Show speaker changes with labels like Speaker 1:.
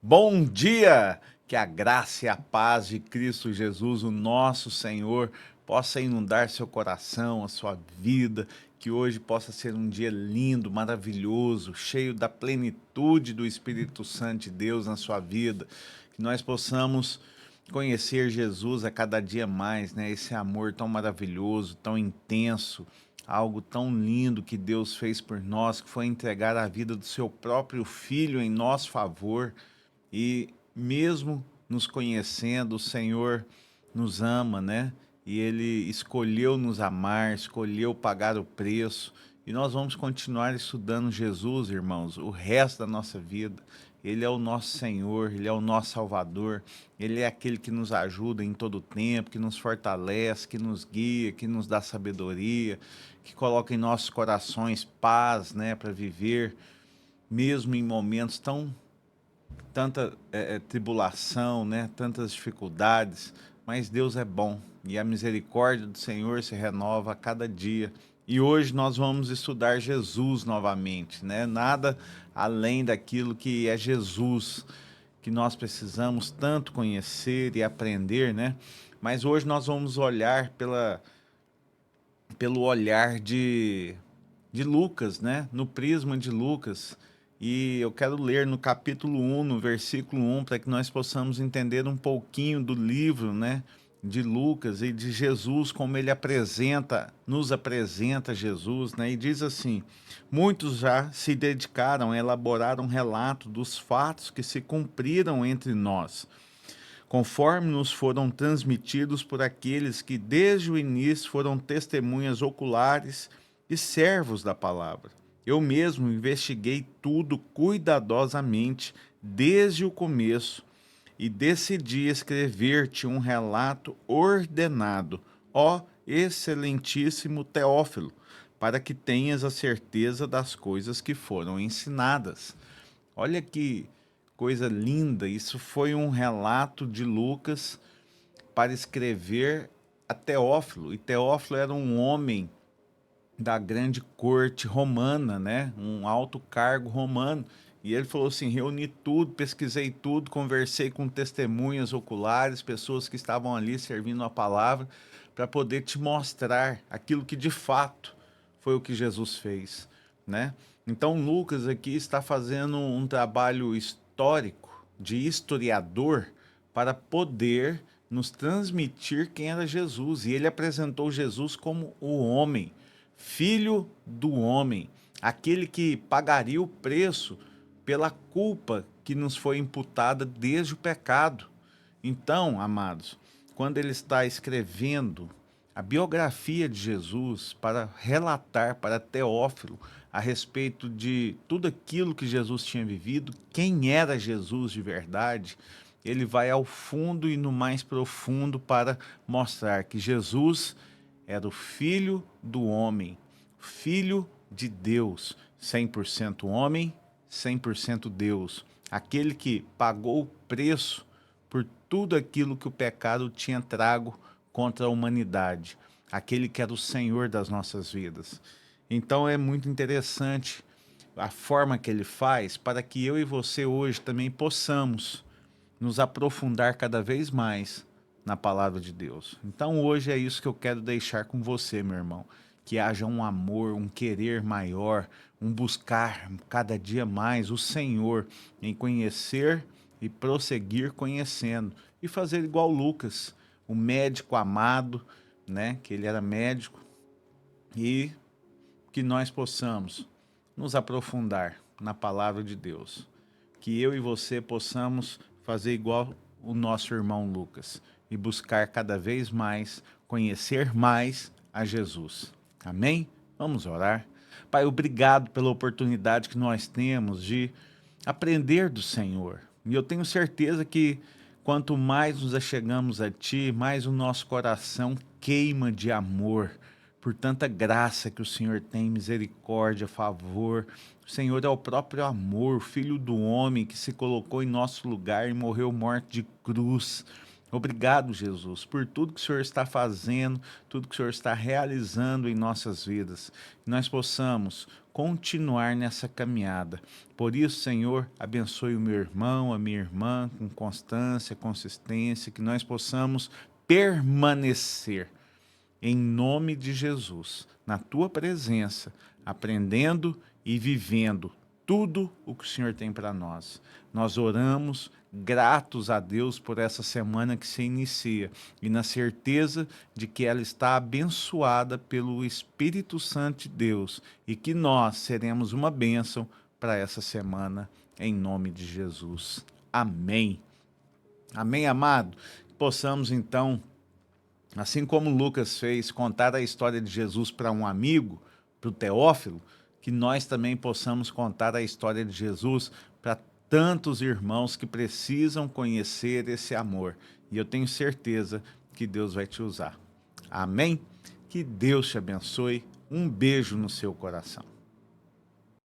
Speaker 1: Bom dia! Que a graça e a paz de Cristo Jesus, o nosso Senhor, possa inundar seu coração, a sua vida, que hoje possa ser um dia lindo, maravilhoso, cheio da plenitude do Espírito Santo de Deus na sua vida, que nós possamos conhecer Jesus a cada dia mais, né? Esse amor tão maravilhoso, tão intenso, algo tão lindo que Deus fez por nós, que foi entregar a vida do seu próprio Filho em nosso favor. E mesmo nos conhecendo, o Senhor nos ama, né? E Ele escolheu nos amar, escolheu pagar o preço. E nós vamos continuar estudando Jesus, irmãos, o resto da nossa vida. Ele é o nosso Senhor, Ele é o nosso Salvador, Ele é aquele que nos ajuda em todo o tempo, que nos fortalece, que nos guia, que nos dá sabedoria, que coloca em nossos corações paz, né, para viver, mesmo em momentos tanta tribulação, né? Tantas dificuldades, mas Deus é bom e a misericórdia do Senhor se renova a cada dia. E hoje nós vamos estudar Jesus novamente, né? Nada além daquilo que é Jesus, que nós precisamos tanto conhecer e aprender, né? Mas hoje nós vamos olhar pelo olhar de Lucas, né? No prisma de Lucas. E eu quero ler no capítulo 1, no versículo 1, para que nós possamos entender um pouquinho do livro, né? De Lucas e de Jesus, como ele nos apresenta Jesus, né? E diz assim: muitos já se dedicaram a elaborar um relato dos fatos que se cumpriram entre nós, conforme nos foram transmitidos por aqueles que desde o início foram testemunhas oculares e servos da palavra. Eu mesmo investiguei tudo cuidadosamente desde o começo e decidi escrever-te um relato ordenado, ó excelentíssimo Teófilo, para que tenhas a certeza das coisas que foram ensinadas. Olha que coisa linda, isso foi um relato de Lucas para escrever a Teófilo. E Teófilo era um homem da grande corte romana, né? Um alto cargo romano. E ele falou assim: reuni tudo, pesquisei tudo, conversei com testemunhas oculares, pessoas que estavam ali servindo a palavra, para poder te mostrar aquilo que de fato foi o que Jesus fez, né? Então Lucas aqui está fazendo um trabalho histórico, de historiador, para poder nos transmitir quem era Jesus. E ele apresentou Jesus como o homem, filho do homem, aquele que pagaria o preço pela culpa que nos foi imputada desde o pecado. Então, amados, quando ele está escrevendo a biografia de Jesus para relatar para Teófilo a respeito de tudo aquilo que Jesus tinha vivido, quem era Jesus de verdade, ele vai ao fundo e no mais profundo para mostrar que Jesus era o Filho do homem, Filho de Deus, 100% homem, 100% Deus, aquele que pagou o preço por tudo aquilo que o pecado tinha trago contra a humanidade, aquele que era o Senhor das nossas vidas. Então é muito interessante a forma que ele faz para que eu e você hoje também possamos nos aprofundar cada vez mais na palavra de Deus. Então hoje é isso que eu quero deixar com você, meu irmão. Que haja um amor, um querer maior, um buscar cada dia mais o Senhor, em conhecer e prosseguir conhecendo. E fazer igual Lucas, o médico amado, né? Que ele era médico, e que nós possamos nos aprofundar na palavra de Deus. Que eu e você possamos fazer igual o nosso irmão Lucas e buscar cada vez mais conhecer mais a Jesus. Amém? Vamos orar. Pai, obrigado pela oportunidade que nós temos de aprender do Senhor. E eu tenho certeza que quanto mais nos achegamos a Ti, mais o nosso coração queima de amor por tanta graça que o Senhor tem, misericórdia, favor. O Senhor é o próprio amor, o Filho do homem que se colocou em nosso lugar e morreu morte de cruz. Obrigado, Jesus, por tudo que o Senhor está fazendo, tudo que o Senhor está realizando em nossas vidas. Que nós possamos continuar nessa caminhada. Por isso, Senhor, abençoe o meu irmão, a minha irmã, com constância, consistência, que nós possamos permanecer em nome de Jesus, na tua presença, aprendendo e vivendo tudo o que o Senhor tem para nós. Nós oramos gratos a Deus por essa semana que se inicia e na certeza de que ela está abençoada pelo Espírito Santo de Deus e que nós seremos uma bênção para essa semana, em nome de Jesus. Amém. Amém, amado? Possamos então, assim como Lucas fez, contar a história de Jesus para um amigo, para o Teófilo, que nós também possamos contar a história de Jesus para tantos irmãos que precisam conhecer esse amor. E eu tenho certeza que Deus vai te usar. Amém? Que Deus te abençoe. Um beijo no seu coração.